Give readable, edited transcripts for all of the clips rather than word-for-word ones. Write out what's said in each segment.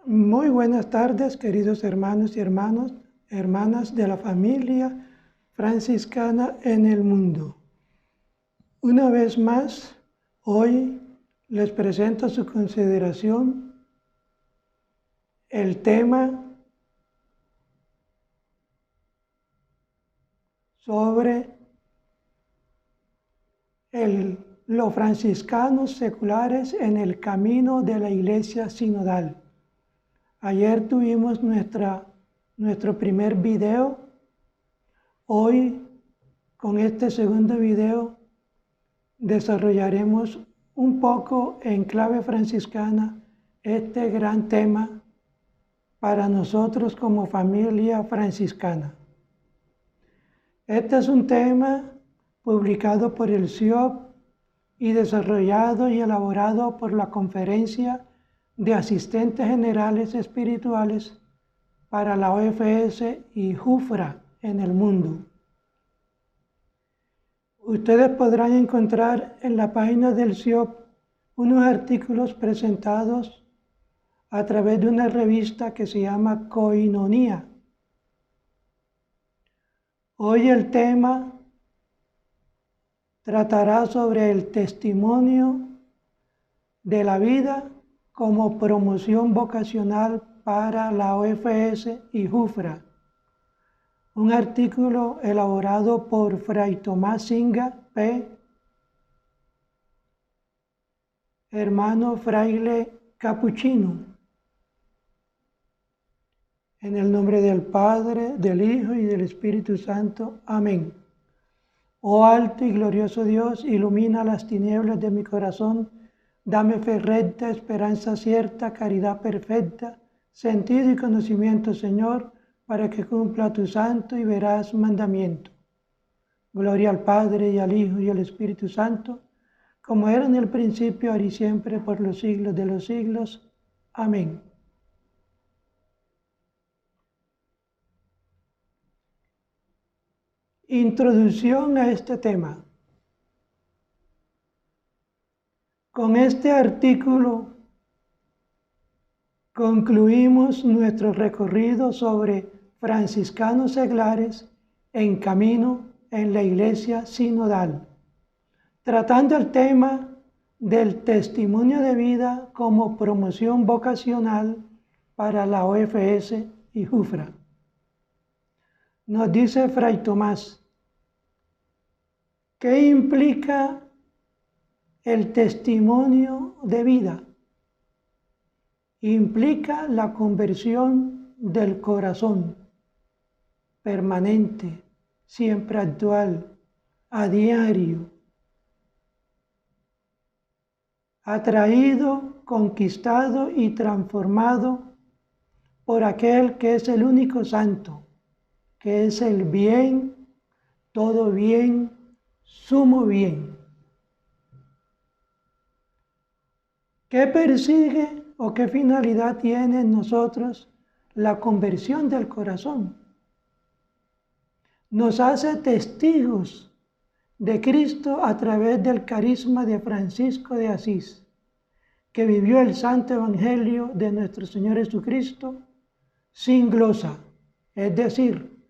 Muy buenas tardes, queridos hermanos y hermanas de la familia franciscana en el mundo. Una vez más, hoy les presento a su consideración el tema sobre los franciscanos seculares en el camino de la Iglesia sinodal. Ayer tuvimos nuestro primer video. Hoy, con este segundo video, desarrollaremos un poco en clave franciscana este gran tema para nosotros como familia franciscana. Este es un tema publicado por el CIOP y desarrollado y elaborado por la Conferencia de Asistentes Generales Espirituales para la OFS y JUFRA en el mundo. Ustedes podrán encontrar en la página del CIOP unos artículos presentados a través de una revista que se llama Koinonia. Hoy el tema tratará sobre el testimonio de la vida como promoción vocacional para la OFS y JUFRA. Un artículo elaborado por Fray Tomás Singa, P., hermano fraile capuchino. En el nombre del Padre, del Hijo y del Espíritu Santo. Amén. Oh alto y glorioso Dios, ilumina las tinieblas de mi corazón, dame fe recta, esperanza cierta, caridad perfecta, sentido y conocimiento, Señor, para que cumpla tu santo y veraz mandamiento. Gloria al Padre, y al Hijo, y al Espíritu Santo, como era en el principio, ahora y siempre, por los siglos de los siglos. Amén. Introducción a este tema. Con este artículo concluimos nuestro recorrido sobre franciscanos seglares en camino en la Iglesia sinodal, tratando el tema del testimonio de vida como promoción vocacional para la OFS y JUFRA. Nos dice Fray Tomás, ¿qué implica el testimonio de vida? Implica la conversión del corazón, permanente, siempre actual, a diario, atraído, conquistado y transformado por aquel que es el único santo, que es el bien, todo bien, sumo bien. ¿Qué persigue o qué finalidad tiene en nosotros la conversión del corazón? Nos hace testigos de Cristo a través del carisma de Francisco de Asís, que vivió el Santo Evangelio de nuestro Señor Jesucristo sin glosa, es decir,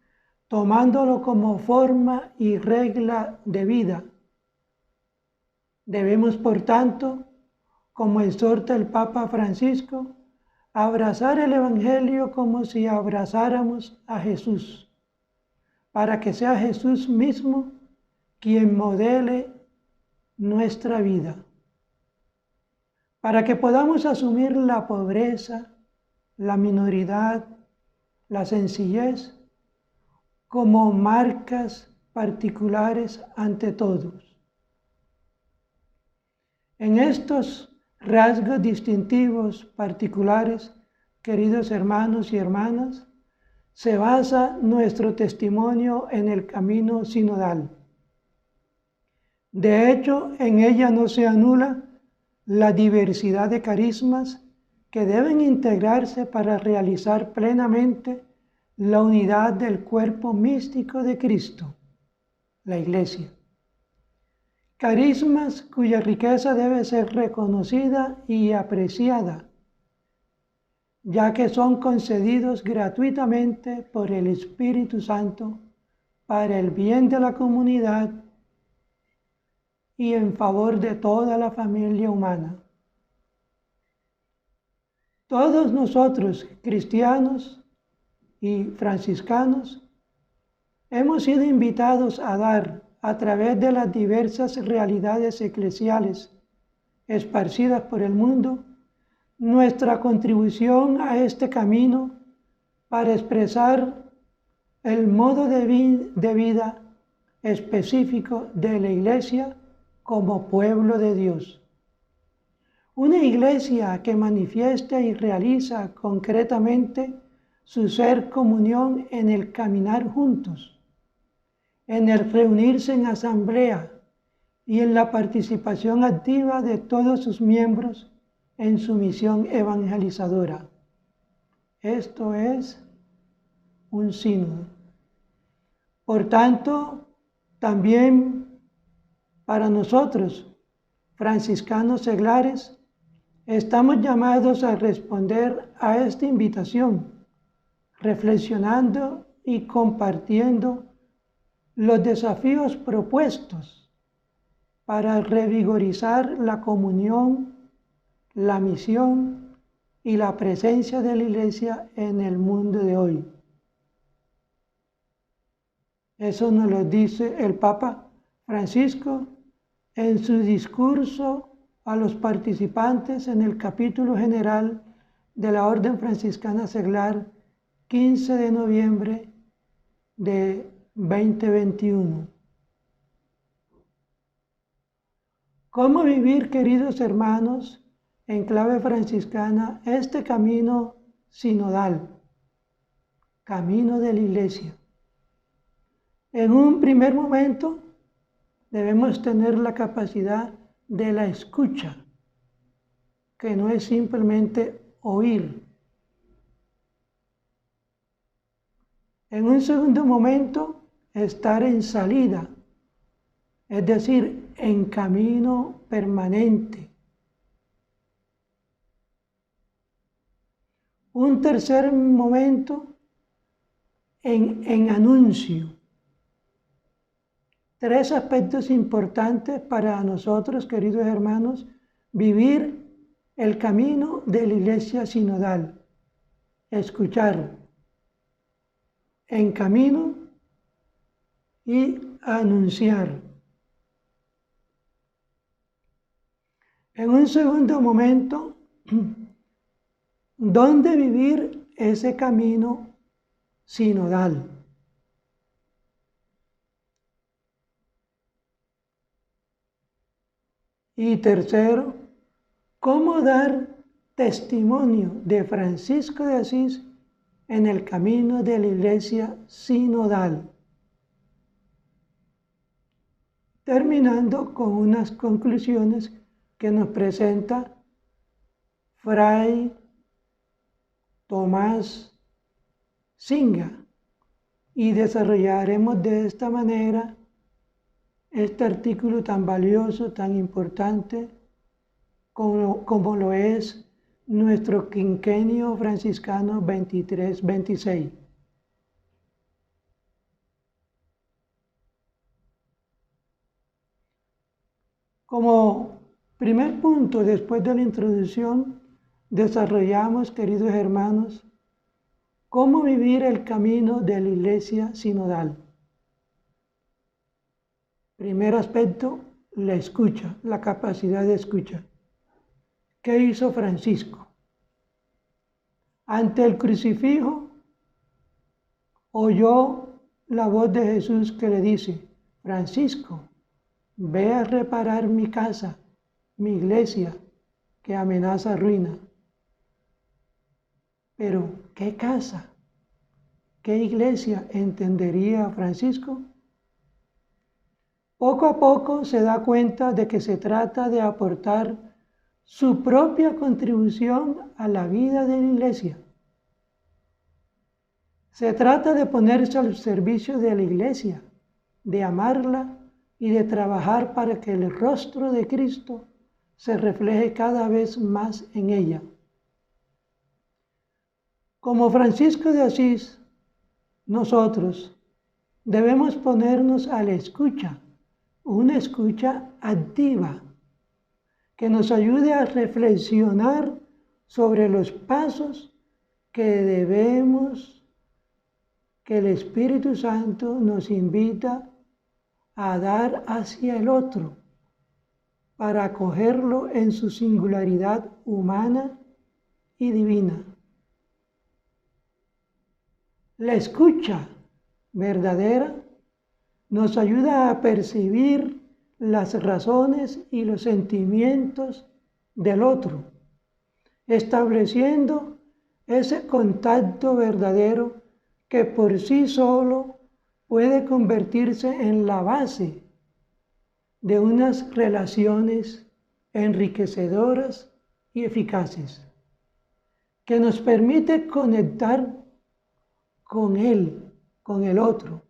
tomándolo como forma y regla de vida. Debemos, por tanto, como exhorta el Papa Francisco, abrazar el Evangelio como si abrazáramos a Jesús, para que sea Jesús mismo quien modele nuestra vida, para que podamos asumir la pobreza, la minoridad, la sencillez como marcas particulares ante todos. En estos rasgos distintivos particulares, queridos hermanos y hermanas, se basa nuestro testimonio en el camino sinodal. De hecho, en ella no se anula la diversidad de carismas que deben integrarse para realizar plenamente la unidad del cuerpo místico de Cristo, la Iglesia. Carismas cuya riqueza debe ser reconocida y apreciada, ya que son concedidos gratuitamente por el Espíritu Santo para el bien de la comunidad y en favor de toda la familia humana. Todos nosotros, cristianos y franciscanos, hemos sido invitados a dar, a través de las diversas realidades eclesiales esparcidas por el mundo, nuestra contribución a este camino para expresar el modo de vida específico de la Iglesia como pueblo de Dios. Una Iglesia que manifiesta y realiza concretamente su ser comunión en el caminar juntos, en el reunirse en asamblea y en la participación activa de todos sus miembros en su misión evangelizadora. Esto es un sínodo. Por tanto, también para nosotros, franciscanos seglares, estamos llamados a responder a esta invitación, reflexionando y compartiendo los desafíos propuestos para revigorizar la comunión, la misión y la presencia de la Iglesia en el mundo de hoy. Eso nos lo dice el Papa Francisco en su discurso a los participantes en el capítulo general de la Orden Franciscana Seglar, 15 de noviembre de 2021. ¿Cómo vivir, queridos hermanos, en clave franciscana, este camino sinodal, camino de la Iglesia? En un primer momento, debemos tener la capacidad de la escucha, que no es simplemente oír. En un segundo momento, estar en salida, es decir, en camino permanente. Un tercer momento, en anuncio. Tres aspectos importantes para nosotros, queridos hermanos: vivir el camino de la Iglesia sinodal, escuchar, en camino y anunciar. En un segundo momento, ¿dónde vivir ese camino sinodal? Y tercero, ¿cómo dar testimonio de Francisco de Asís en el camino de la Iglesia sinodal? Terminando con unas conclusiones que nos presenta Fray Tomás Singa, y desarrollaremos de esta manera este artículo tan valioso, tan importante, como lo es nuestro quinquenio franciscano 23-26. Como primer punto, después de la introducción, desarrollamos, queridos hermanos, cómo vivir el camino de la Iglesia sinodal. Primer aspecto, la escucha, la capacidad de escucha. ¿Qué hizo Francisco? Ante el crucifijo, oyó la voz de Jesús que le dice: Francisco, ve a reparar mi casa, mi iglesia, que amenaza ruina. Pero, ¿qué casa? ¿Qué iglesia entendería Francisco? Poco a poco se da cuenta de que se trata de aportar su propia contribución a la vida de la Iglesia. Se trata de ponerse al servicio de la Iglesia, de amarla y de trabajar para que el rostro de Cristo se refleje cada vez más en ella. Como Francisco de Asís, nosotros debemos ponernos a la escucha, una escucha activa, que nos ayude a reflexionar sobre los pasos que el Espíritu Santo nos invita a dar hacia el otro, para acogerlo en su singularidad humana y divina. La escucha verdadera nos ayuda a percibir las razones y los sentimientos del otro, estableciendo ese contacto verdadero que por sí solo puede convertirse en la base de unas relaciones enriquecedoras y eficaces, que nos permite conectar con él, con el otro,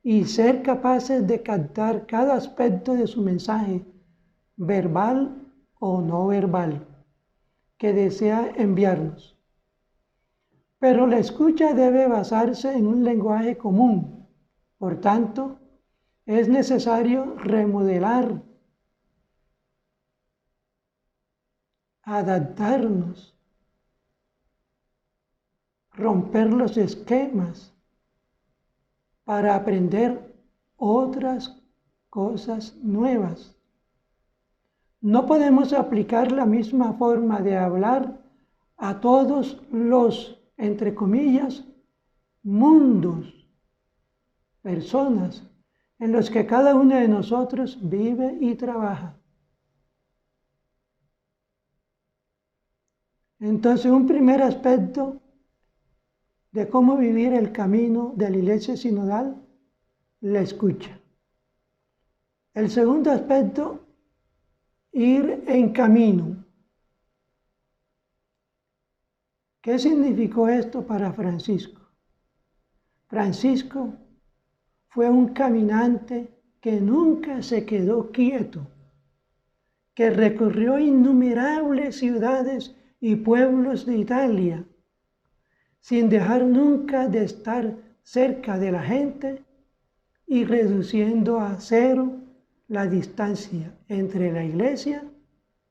y ser capaces de captar cada aspecto de su mensaje, verbal o no verbal, que desea enviarnos. Pero la escucha debe basarse en un lenguaje común. Por tanto, es necesario remodelar, adaptarnos, romper los esquemas para aprender otras cosas nuevas. No podemos aplicar la misma forma de hablar a todos los, entre comillas, mundos, personas en los que cada uno de nosotros vive y trabaja. Entonces, un primer aspecto de cómo vivir el camino de la Iglesia sinodal, la escucha. El segundo aspecto, ir en camino. ¿Qué significó esto para Francisco? Francisco fue un caminante que nunca se quedó quieto, que recorrió innumerables ciudades y pueblos de Italia, sin dejar nunca de estar cerca de la gente y reduciendo a cero la distancia entre la Iglesia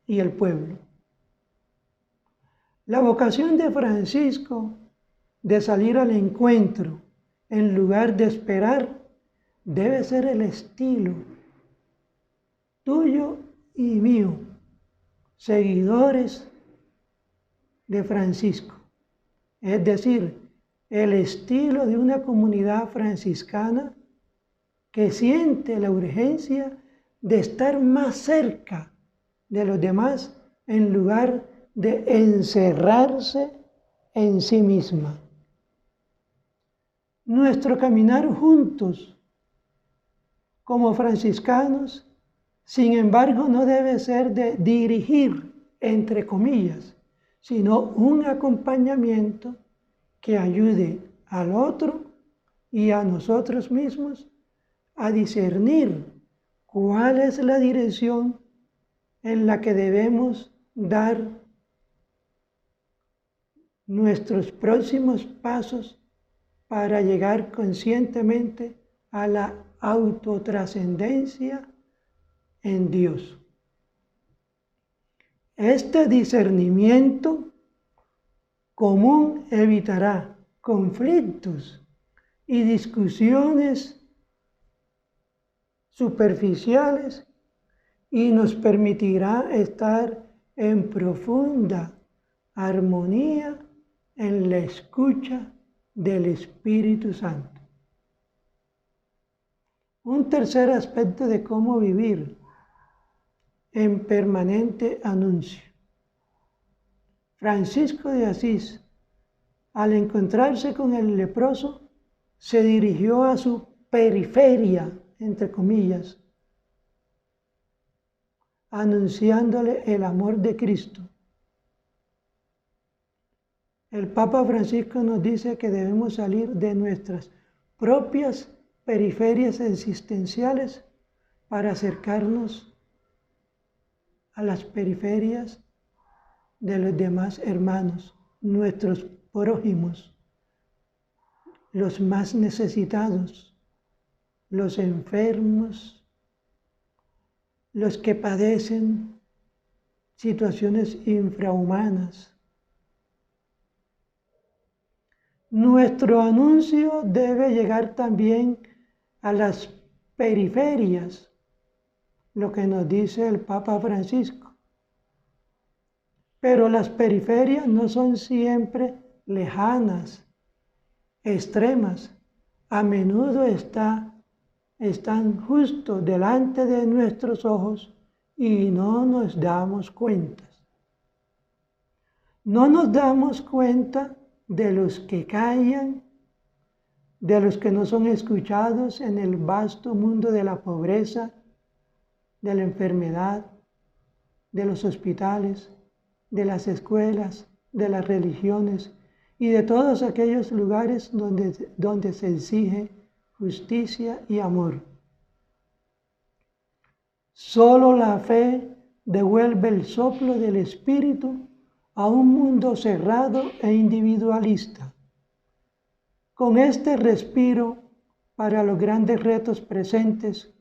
y el pueblo. La vocación de Francisco de salir al encuentro en lugar de esperar debe ser el estilo tuyo y mío, seguidores de Francisco. Es decir, el estilo de una comunidad franciscana que siente la urgencia de estar más cerca de los demás en lugar de encerrarse en sí misma. Nuestro caminar juntos como franciscanos, sin embargo, no debe ser de dirigir, entre comillas, sino un acompañamiento que ayude al otro y a nosotros mismos a discernir cuál es la dirección en la que debemos dar nuestros próximos pasos para llegar conscientemente a la autotrascendencia en Dios. Este discernimiento común evitará conflictos y discusiones superficiales y nos permitirá estar en profunda armonía en la escucha del Espíritu Santo. Un tercer aspecto de cómo vivir en permanente anuncio. Francisco de Asís, al encontrarse con el leproso, se dirigió a su periferia, entre comillas, anunciándole el amor de Cristo. El Papa Francisco nos dice que debemos salir de nuestras propias periferias existenciales para acercarnos a las periferias de los demás hermanos, nuestros prójimos, los más necesitados, los enfermos, los que padecen situaciones infrahumanas. Nuestro anuncio debe llegar también a las periferias, lo que nos dice el Papa Francisco. Pero las periferias no son siempre lejanas, extremas. A menudo están justo delante de nuestros ojos y no nos damos cuenta. No nos damos cuenta de los que callan, de los que no son escuchados en el vasto mundo de la pobreza, de la enfermedad, de los hospitales, de las escuelas, de las religiones y de todos aquellos lugares donde se exige justicia y amor. Solo la fe devuelve el soplo del Espíritu a un mundo cerrado e individualista. Con este respiro para los grandes retos presentes,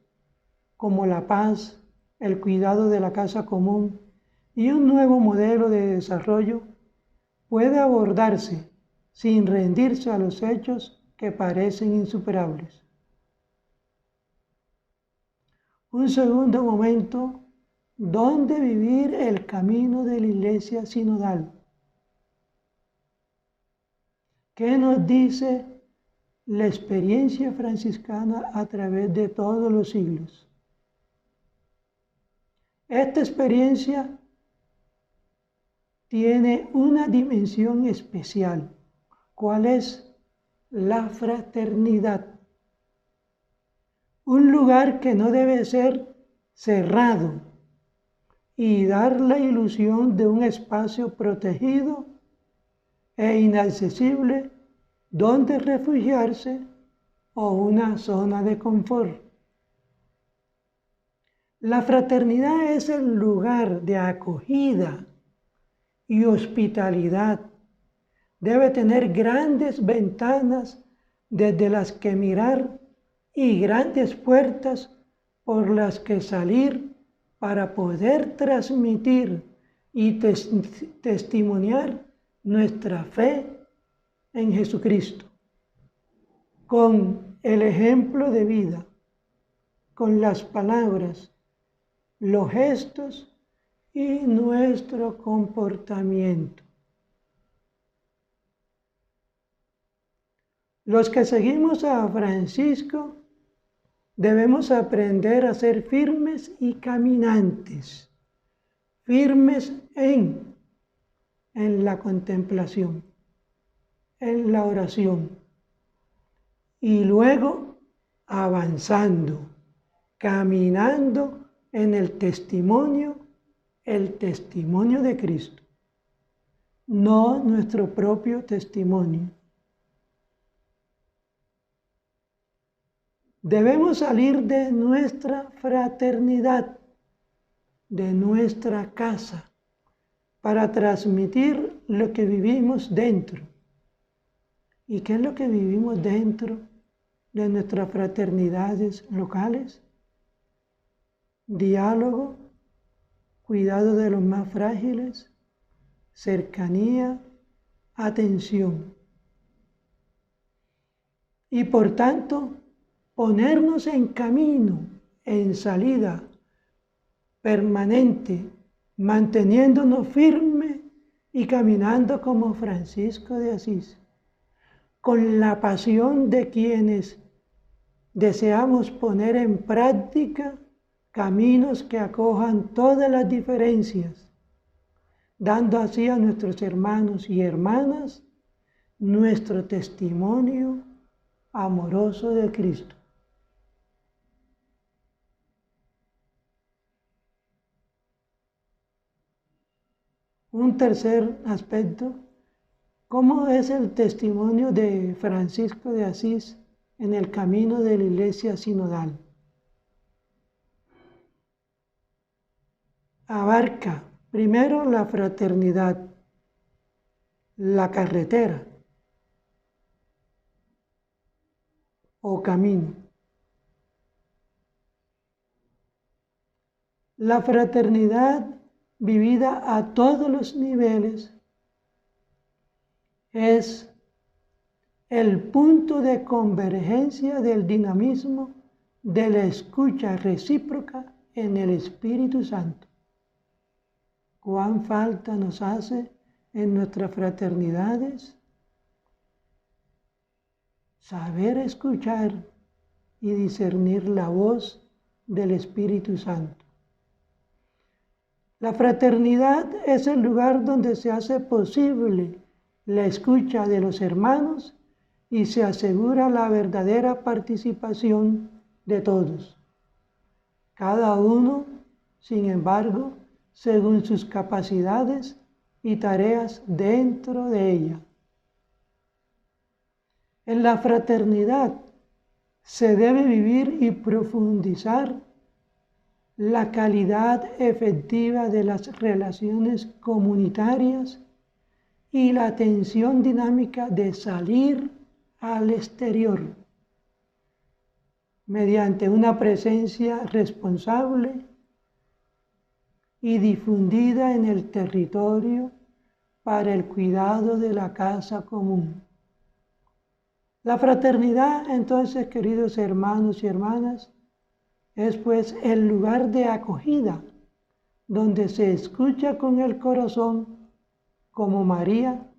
como la paz, el cuidado de la casa común y un nuevo modelo de desarrollo, puede abordarse sin rendirse a los hechos que parecen insuperables. Un segundo momento, ¿dónde vivir el camino de la Iglesia sinodal? ¿Qué nos dice la experiencia franciscana a través de todos los siglos? Esta experiencia tiene una dimensión especial. ¿Cuál es? La fraternidad. Un lugar que no debe ser cerrado y dar la ilusión de un espacio protegido e inaccesible donde refugiarse o una zona de confort. La fraternidad es el lugar de acogida y hospitalidad. Debe tener grandes ventanas desde las que mirar y grandes puertas por las que salir para poder transmitir y testimoniar nuestra fe en Jesucristo, con el ejemplo de vida, con las palabras, los gestos y nuestro comportamiento. Los que seguimos a Francisco debemos aprender a ser firmes y caminantes, firmes en la contemplación, en la oración, y luego avanzando, caminando en el testimonio de Cristo, no nuestro propio testimonio. Debemos salir de nuestra fraternidad, de nuestra casa, para transmitir lo que vivimos dentro. ¿Y qué es lo que vivimos dentro de nuestras fraternidades locales? Diálogo, cuidado de los más frágiles, cercanía, atención. Y por tanto, ponernos en camino, en salida permanente, manteniéndonos firmes y caminando como Francisco de Asís, con la pasión de quienes deseamos poner en práctica caminos que acojan todas las diferencias, dando así a nuestros hermanos y hermanas nuestro testimonio amoroso de Cristo. Un tercer aspecto, ¿cómo es el testimonio de Francisco de Asís en el camino de la Iglesia sinodal? Abarca primero la fraternidad, la carretera o camino. La fraternidad vivida a todos los niveles es el punto de convergencia del dinamismo de la escucha recíproca en el Espíritu Santo. ¿Cuán falta nos hace en nuestras fraternidades saber escuchar y discernir la voz del Espíritu Santo? La fraternidad es el lugar donde se hace posible la escucha de los hermanos y se asegura la verdadera participación de todos. Cada uno, sin embargo, según sus capacidades y tareas dentro de ella. En la fraternidad se debe vivir y profundizar la calidad efectiva de las relaciones comunitarias y la atención dinámica de salir al exterior mediante una presencia responsable y difundida en el territorio para el cuidado de la casa común. La fraternidad, entonces, queridos hermanos y hermanas, es pues el lugar de acogida donde se escucha con el corazón como María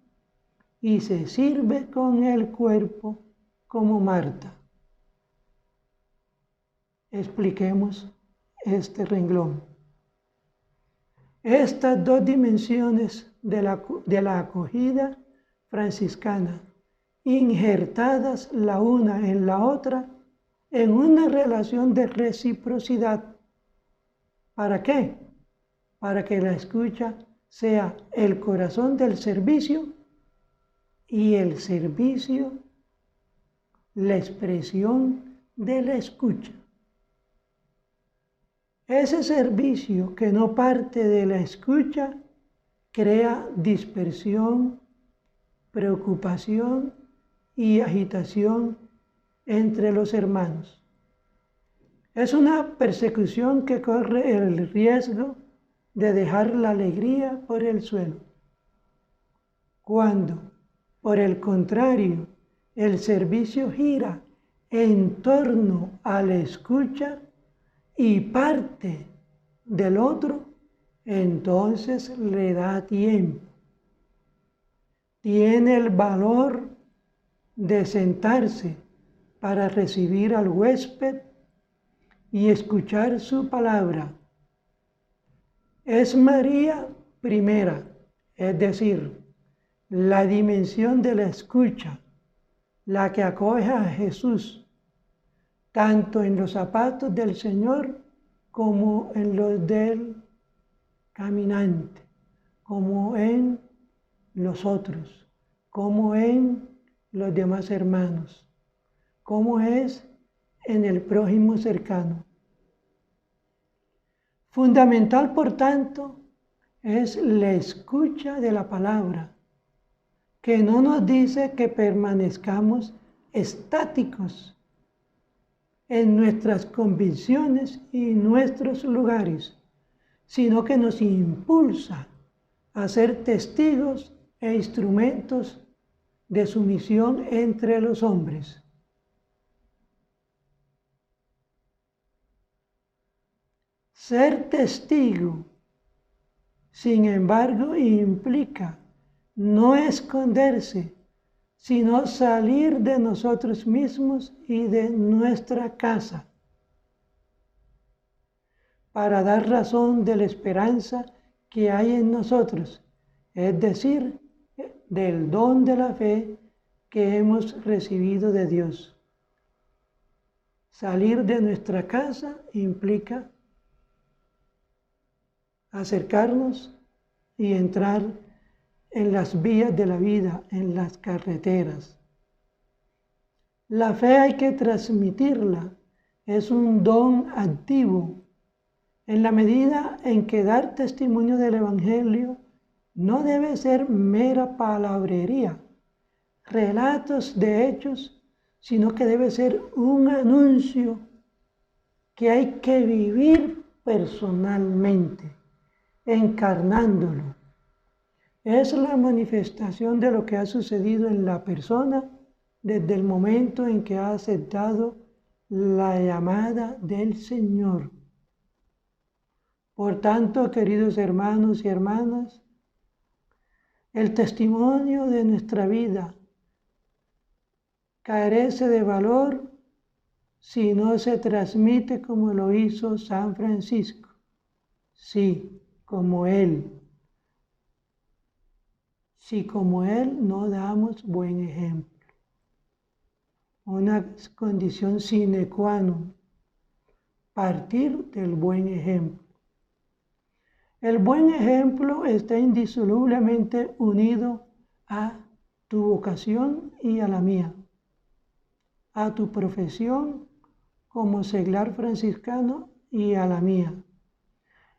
y se sirve con el cuerpo como Marta. Expliquemos este renglón. Estas dos dimensiones de la acogida franciscana, injertadas la una en la otra, en una relación de reciprocidad. ¿Para qué? Para que la escucha sea el corazón del servicio y el servicio la expresión de la escucha. Ese servicio que no parte de la escucha crea dispersión, preocupación y agitación entre los hermanos. Es una persecución que corre el riesgo de dejar la alegría por el suelo. Cuando, por el contrario, el servicio gira en torno a la escucha y parte del otro, entonces le da tiempo. Tiene el valor de sentarse para recibir al huésped y escuchar su palabra. Es María primera, es decir, la dimensión de la escucha, la que acoge a Jesús, tanto en los zapatos del Señor como en los del caminante, como en los otros, como en los demás hermanos, como es en el prójimo cercano. Fundamental, por tanto, es la escucha de la palabra, que no nos dice que permanezcamos estáticos en nuestras convicciones y nuestros lugares, sino que nos impulsa a ser testigos e instrumentos de su misión entre los hombres. Ser testigo, sin embargo, implica no esconderse, sino salir de nosotros mismos y de nuestra casa, para dar razón de la esperanza que hay en nosotros, es decir, del don de la fe que hemos recibido de Dios. Salir de nuestra casa implica acercarnos y entrar en las vías de la vida, en las carreteras. La fe hay que transmitirla, es un don activo, en la medida en que dar testimonio del Evangelio no debe ser mera palabrería, relatos de hechos, sino que debe ser un anuncio que hay que vivir personalmente, encarnándolo. Es la manifestación de lo que ha sucedido en la persona desde el momento en que ha aceptado la llamada del Señor. Por tanto, queridos hermanos y hermanas, el testimonio de nuestra vida carece de valor si no se transmite como lo hizo San Francisco. Sí, como él. Si como él no damos buen ejemplo. Una condición sine qua non, partir del buen ejemplo. El buen ejemplo está indisolublemente unido a tu vocación y a la mía, a tu profesión como seglar franciscano y a la mía.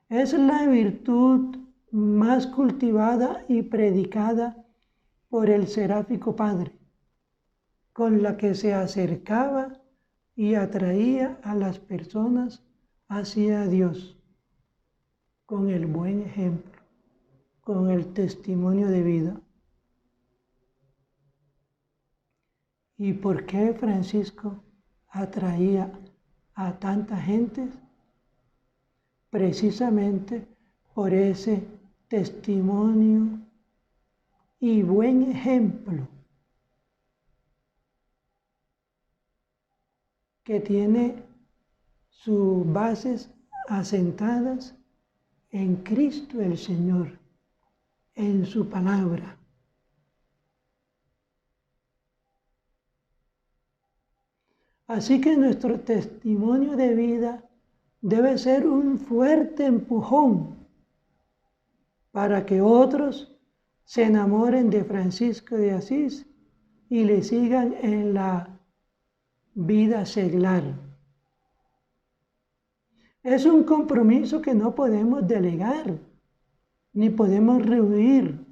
Es la virtud más cultivada y predicada por el seráfico Padre, con la que se acercaba y atraía a las personas hacia Dios, con el buen ejemplo, con el testimonio de vida. ¿Y por qué Francisco atraía a tanta gente? Precisamente por ese testimonio y buen ejemplo que tiene sus bases asentadas en Cristo el Señor, en su palabra. Así que nuestro testimonio de vida debe ser un fuerte empujón para que otros se enamoren de Francisco de Asís y le sigan en la vida seglar. Es un compromiso que no podemos delegar, ni podemos rehuir,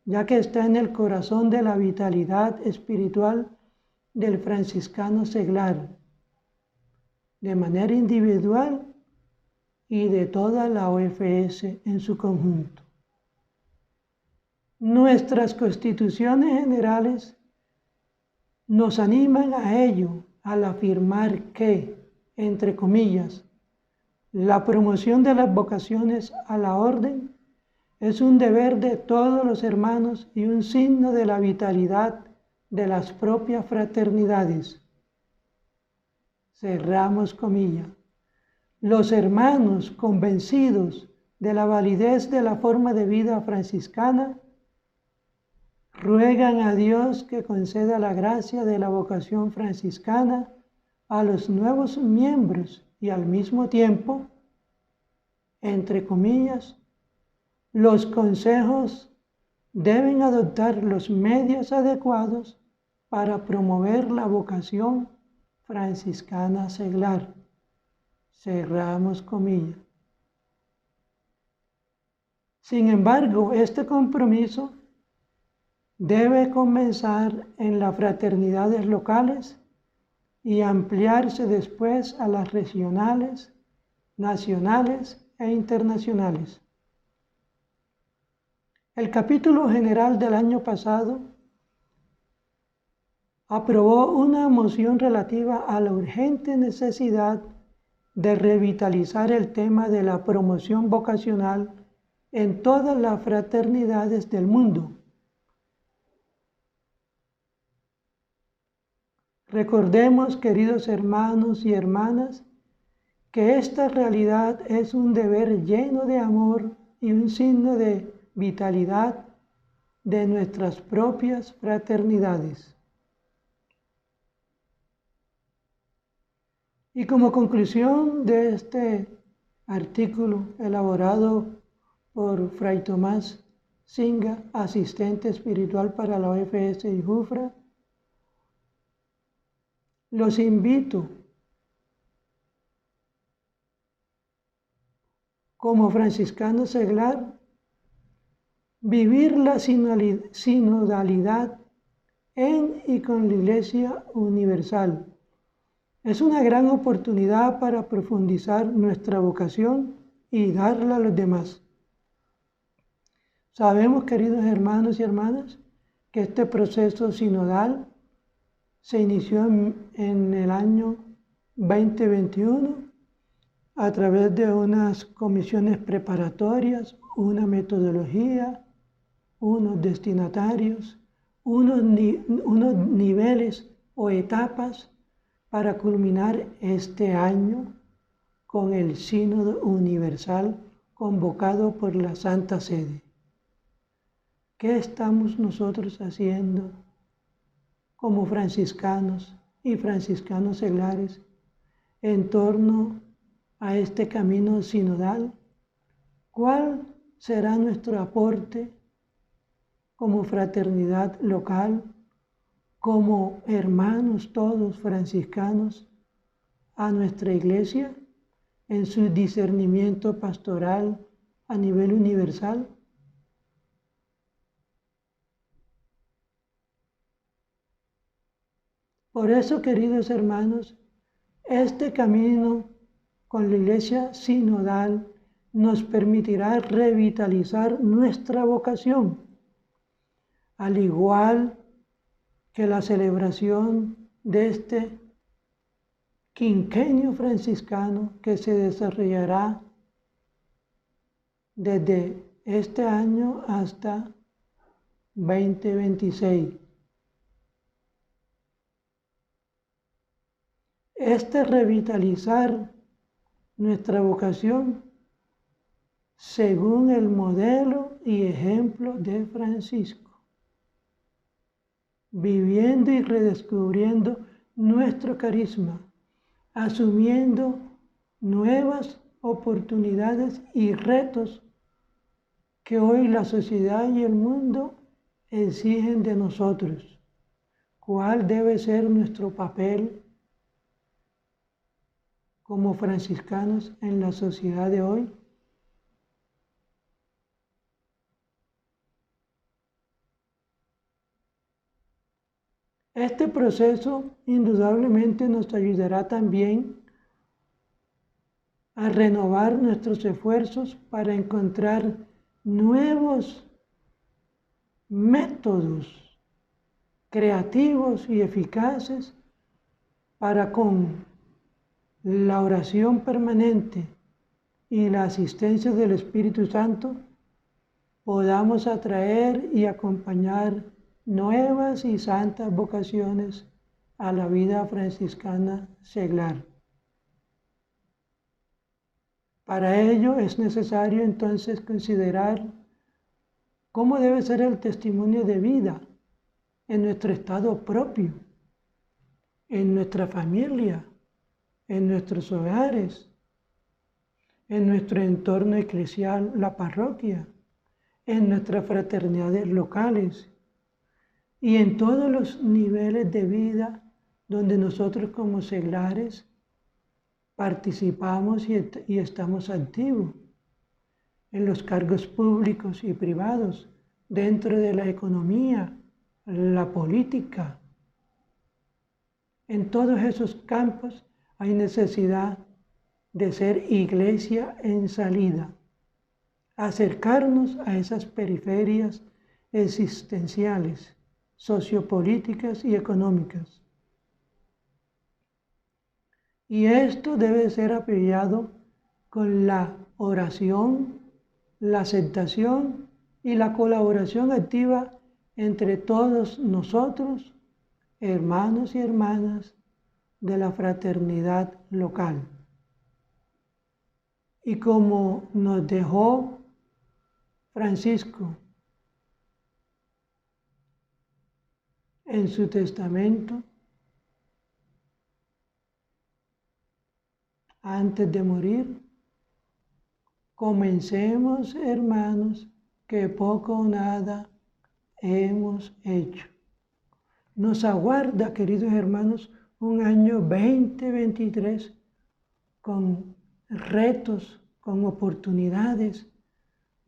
ya que está en el corazón de la vitalidad espiritual del franciscano seglar, de manera individual y de toda la OFS en su conjunto. Nuestras constituciones generales nos animan a ello al afirmar que, entre comillas, la promoción de las vocaciones a la orden es un deber de todos los hermanos y un signo de la vitalidad de las propias fraternidades. Cerramos comillas. Los hermanos convencidos de la validez de la forma de vida franciscana ruegan a Dios que conceda la gracia de la vocación franciscana a los nuevos miembros y al mismo tiempo, entre comillas, los consejos deben adoptar los medios adecuados para promover la vocación franciscana seglar. Cerramos comillas. Sin embargo, este compromiso debe comenzar en las fraternidades locales y ampliarse después a las regionales, nacionales e internacionales. El capítulo general del año pasado aprobó una moción relativa a la urgente necesidad de revitalizar el tema de la promoción vocacional en todas las fraternidades del mundo. Recordemos, queridos hermanos y hermanas, que esta realidad es un deber lleno de amor y un signo de vitalidad de nuestras propias fraternidades. Y como conclusión de este artículo elaborado por Fray Tomás Singa, asistente espiritual para la OFS y JUFRA, los invito como franciscano seglar vivir la sinodalidad en y con la Iglesia Universal. Es una gran oportunidad para profundizar nuestra vocación y darla a los demás. Sabemos, queridos hermanos y hermanas, que este proceso sinodal se inició en el año 2021 a través de unas comisiones preparatorias, una metodología, unos destinatarios, unos niveles o etapas para culminar este año con el Sínodo Universal convocado por la Santa Sede. ¿Qué estamos nosotros haciendo como franciscanos y franciscanos seglares en torno a este camino sinodal? ¿Cuál será nuestro aporte como fraternidad local, como hermanos todos franciscanos a nuestra Iglesia en su discernimiento pastoral a nivel universal? Por eso, queridos hermanos, este camino con la Iglesia sinodal nos permitirá revitalizar nuestra vocación, al igual que la celebración de este quinquenio franciscano que se desarrollará desde este año hasta 2026. Este revitalizar nuestra vocación según el modelo y ejemplo de Francisco, viviendo y redescubriendo nuestro carisma, asumiendo nuevas oportunidades y retos que hoy la sociedad y el mundo exigen de nosotros. ¿Cuál debe ser nuestro papel como franciscanos en la sociedad de hoy? Este proceso indudablemente nos ayudará también a renovar nuestros esfuerzos para encontrar nuevos métodos creativos y eficaces para con la oración permanente y la asistencia del Espíritu Santo podamos atraer y acompañar nuevas y santas vocaciones a la vida franciscana seglar. Para ello es necesario entonces considerar cómo debe ser el testimonio de vida en nuestro estado propio, en nuestra familia, en nuestros hogares, en nuestro entorno eclesial, la parroquia, en nuestras fraternidades locales y en todos los niveles de vida donde nosotros como seglares participamos y estamos activos, en los cargos públicos y privados, dentro de la economía, la política. En todos esos campos hay necesidad de ser iglesia en salida, acercarnos a esas periferias existenciales, sociopolíticas y económicas. Y esto debe ser apoyado con la oración, la aceptación y la colaboración activa entre todos nosotros, hermanos y hermanas de la fraternidad local. Y como nos dejó Francisco en su testamento, antes de morir, comencemos, hermanos, que poco o nada hemos hecho. Nos aguarda, queridos hermanos, un año 2023 con retos, con oportunidades,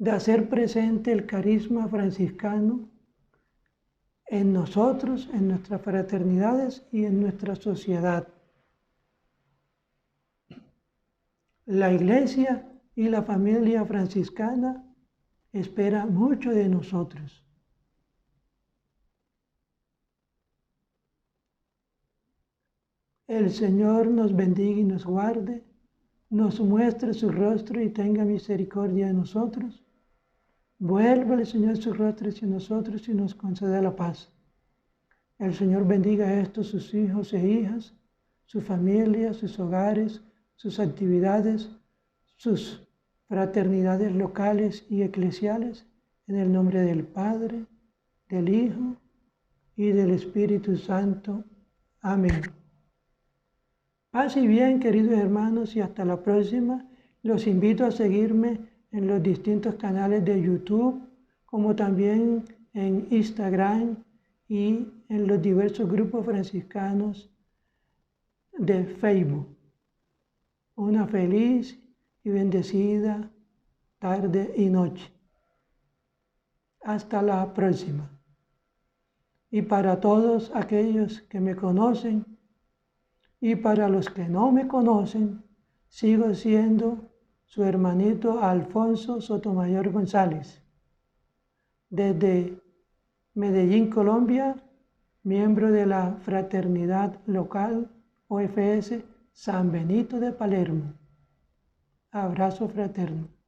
de hacer presente el carisma franciscano en nosotros, en nuestras fraternidades y en nuestra sociedad. La Iglesia y la familia franciscana espera mucho de nosotros. El Señor nos bendiga y nos guarde, nos muestre su rostro y tenga misericordia de nosotros. Vuelva el Señor su rostro hacia nosotros y nos conceda la paz. El Señor bendiga a estos sus hijos e hijas, su familia, sus hogares, sus actividades, sus fraternidades locales y eclesiales, en el nombre del Padre, del Hijo y del Espíritu Santo. Amén. Paz y bien, queridos hermanos, y hasta la próxima. Los invito a seguirme en los distintos canales de YouTube, como también en Instagram y en los diversos grupos franciscanos de Facebook. Una feliz y bendecida tarde y noche. Hasta la próxima. Y para todos aquellos que me conocen y para los que no me conocen, sigo siendo su hermanito Alfonso Sotomayor González, desde Medellín, Colombia, miembro de la fraternidad local OFS San Benito de Palermo. Abrazo fraterno.